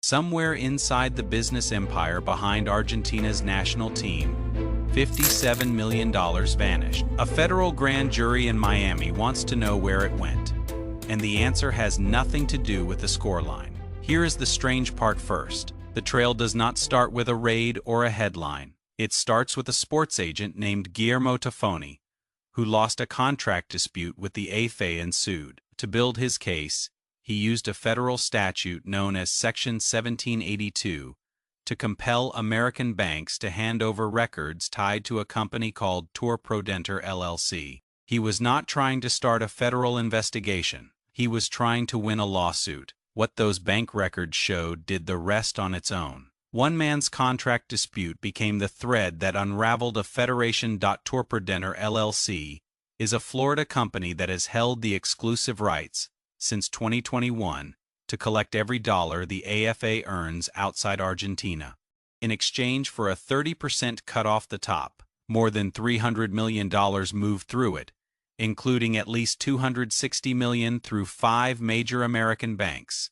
Somewhere inside the business empire behind Argentina's national team, $57 million vanished. A federal grand jury in Miami wants to know where it went, and the answer has nothing to do with the scoreline. Here is the strange part first. The trail does not start with a raid or a headline. It starts with a sports agent named Guillermo Tafoni, who lost a contract dispute with the AFA and sued. To build his case, he used a federal statute known as Section 1782 to compel American banks to hand over records tied to a company called Tour Prodenter LLC. He was not trying to start a federal investigation. He was trying to win a lawsuit. What those bank records showed did the rest on its own. One man's contract dispute became the thread that unraveled a Federation. Tour Prodenter LLC is a Florida company that has held the exclusive rights since 2021 to collect every dollar the AFA earns outside Argentina. In exchange for a 30% cut off the top, more than $300 million moved through it, including at least $260 million through 5 major American banks,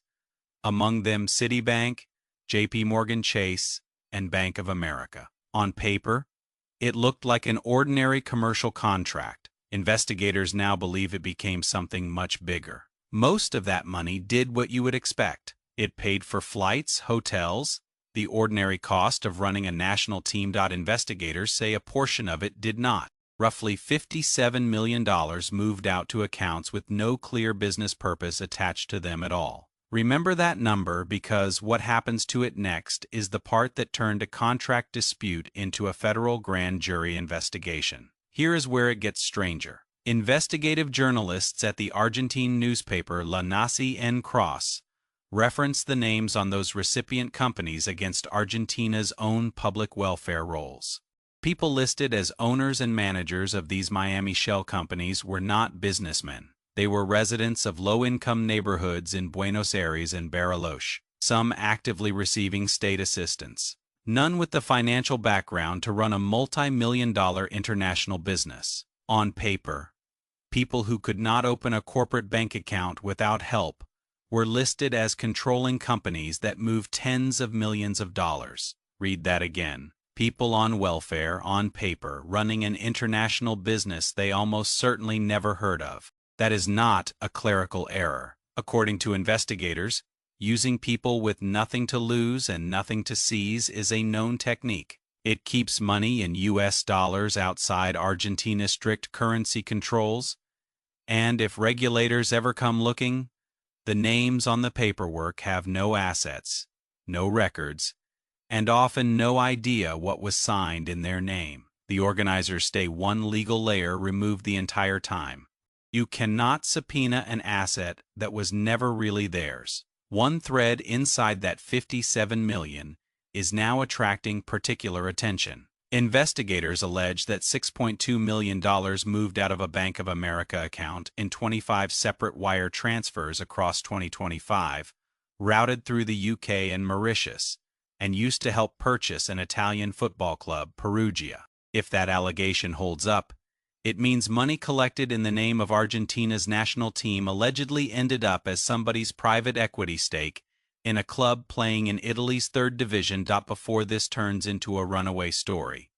among them Citibank, J.P. Morgan Chase, and Bank of America. On paper, it looked like an ordinary commercial contract. Investigators now believe it became something much bigger. Most of that money did what you would expect. It paid for flights, hotels, the ordinary cost of running a national team. Investigators say a portion of it did not. Roughly $57 million moved out to accounts with no clear business purpose attached to them at all. Remember that number because what happens to it next is the part that turned a contract dispute into a federal grand jury investigation. Here is where it gets stranger. Investigative journalists at the Argentine newspaper La Nación reference the names on those recipient companies against Argentina's own public welfare roles. People listed as owners and managers of these Miami shell companies were not businessmen. They were residents of low-income neighborhoods in Buenos Aires and Bariloche, some actively receiving state assistance. None with the financial background to run a multi-million-dollar international business. On paper, people who could not open a corporate bank account without help were listed as controlling companies that moved tens of millions of dollars. Read that again. People on welfare, on paper, running an international business they almost certainly never heard of. That is not a clerical error. According to investigators, using people with nothing to lose and nothing to seize is a known technique. It keeps money in U.S. dollars outside Argentina's strict currency controls, and if regulators ever come looking, the names on the paperwork have no assets, no records, and often no idea what was signed in their name. The organizers stay one legal layer removed the entire time. You cannot subpoena an asset that was never really theirs. One thread inside that $57 million is now attracting particular attention. Investigators allege that $6.2 million moved out of a Bank of America account in 25 separate wire transfers across 2025, routed through the UK and Mauritius, and used to help purchase an Italian football club, Perugia. If that allegation holds up, it means money collected in the name of Argentina's national team allegedly ended up as somebody's private equity stake in a club playing in Italy's third division. Before this turns into a runaway story,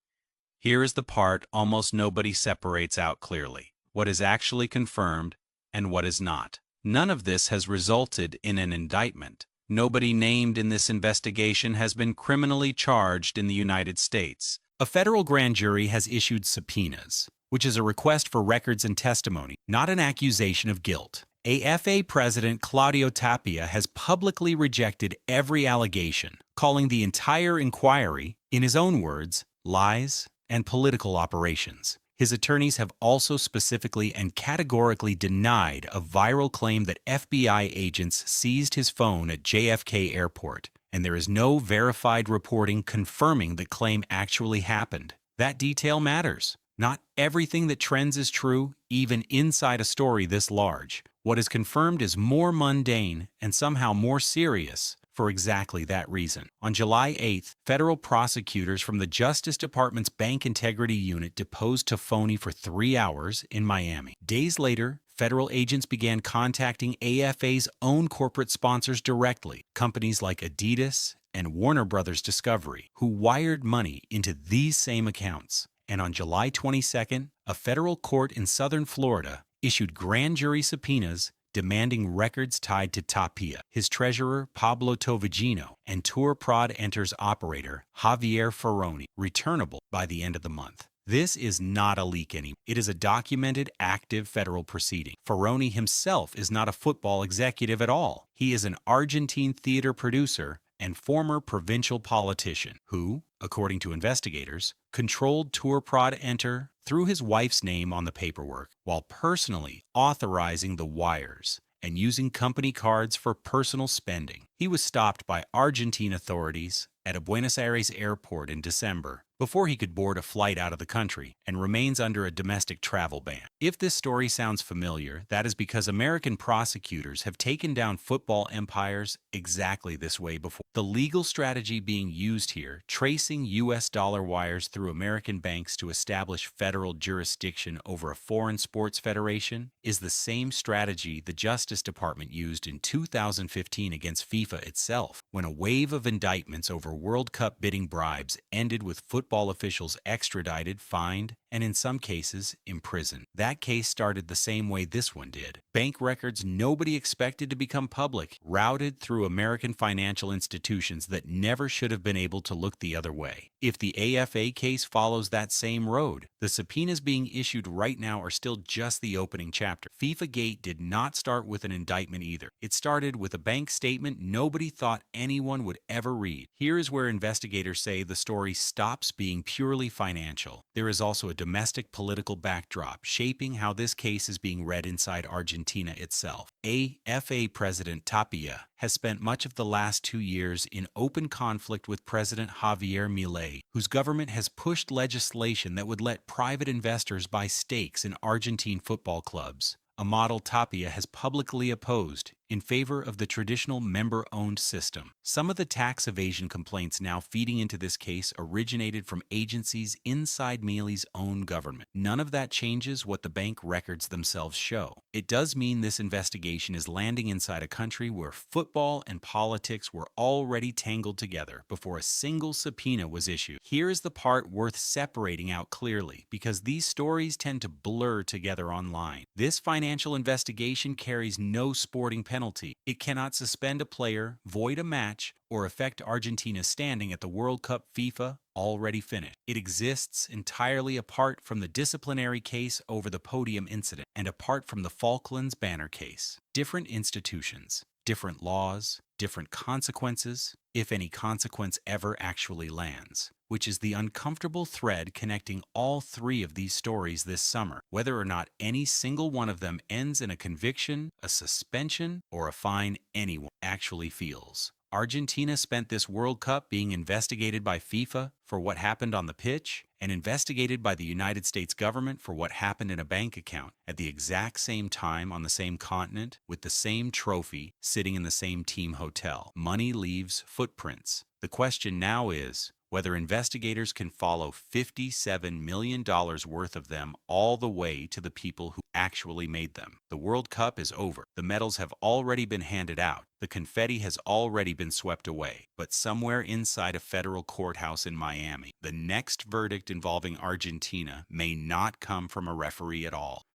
here is the part almost nobody separates out clearly: what is actually confirmed and what is not. None of this has resulted in an indictment. Nobody named in this investigation has been criminally charged in the United States. A federal grand jury has issued subpoenas, which is a request for records and testimony, not an accusation of guilt. AFA President Claudio Tapia has publicly rejected every allegation, calling the entire inquiry, in his own words, lies and political operations. His attorneys have also specifically and categorically denied a viral claim that FBI agents seized his phone at JFK Airport, and there is no verified reporting confirming the claim actually happened. That detail matters. Not everything that trends is true, even inside a story this large. What is confirmed is more mundane and somehow more serious for exactly that reason. On July 8th, federal prosecutors from the Justice Department's Bank Integrity Unit deposed Tafoni for 3 hours in Miami. Days later, federal agents began contacting AFA's own corporate sponsors directly, companies like Adidas and Warner Brothers Discovery, who wired money into these same accounts. And on July 22nd, a federal court in southern Florida issued grand jury subpoenas demanding records tied to Tapia, his treasurer Pablo Tovagino, and Tour Prod Enters operator Javier Ferroni, returnable by the end of the month. This is not a leak anymore. It is a documented, active federal proceeding. Ferroni himself is not a football executive at all. He is an Argentine theater producer and former provincial politician who, according to investigators, controlled Tour Prod Enter through his wife's name on the paperwork, while personally authorizing the wires and using company cards for personal spending. He was stopped by Argentine authorities at a Buenos Aires airport in December before he could board a flight out of the country and remains under a domestic travel ban. If this story sounds familiar, that is because American prosecutors have taken down football empires exactly this way before. The legal strategy being used here, tracing U.S. dollar wires through American banks to establish federal jurisdiction over a foreign sports federation, is the same strategy the Justice Department used in 2015 against FIFA itself, when a wave of indictments over World Cup bidding bribes ended with football officials extradited, fined, and in some cases, imprisoned. That case started the same way this one did. Bank records nobody expected to become public, routed through American financial institutions that never should have been able to look the other way. If the AFA case follows that same road, the subpoenas being issued right now are still just the opening chapter. FIFA Gate did not start with an indictment either. It started with a bank statement nobody thought anyone would ever read. Here is where investigators say the story stops being purely financial. There is also a domestic political backdrop shaping how this case is being read inside Argentina itself. AFA President Tapia has spent much of the last 2 years in open conflict with President Javier Milei, whose government has pushed legislation that would let private investors buy stakes in Argentine football clubs, a model Tapia has publicly opposed in favor of the traditional member-owned system. Some of the tax evasion complaints now feeding into this case originated from agencies inside Milei's own government. None of that changes what the bank records themselves show. It does mean this investigation is landing inside a country where football and politics were already tangled together before a single subpoena was issued. Here is the part worth separating out clearly, because these stories tend to blur together online. This financial investigation carries no sporting penalty. It cannot suspend a player, void a match, or affect Argentina's standing at the World Cup FIFA already finished. It exists entirely apart from the disciplinary case over the podium incident and apart from the Falklands banner case. Different institutions, different laws, different consequences, if any consequence ever actually lands, which is the uncomfortable thread connecting all three of these stories this summer, whether or not any single one of them ends in a conviction, a suspension, or a fine anyone actually feels. Argentina spent this World Cup being investigated by FIFA for what happened on the pitch and investigated by the United States government for what happened in a bank account at the exact same time on the same continent with the same trophy sitting in the same team hotel. Money leaves footprints. The question now is whether investigators can follow $57 million worth of them all the way to the people who actually made them. The World Cup is over. The medals have already been handed out. The confetti has already been swept away. But somewhere inside a federal courthouse in Miami, the next verdict involving Argentina may not come from a referee at all.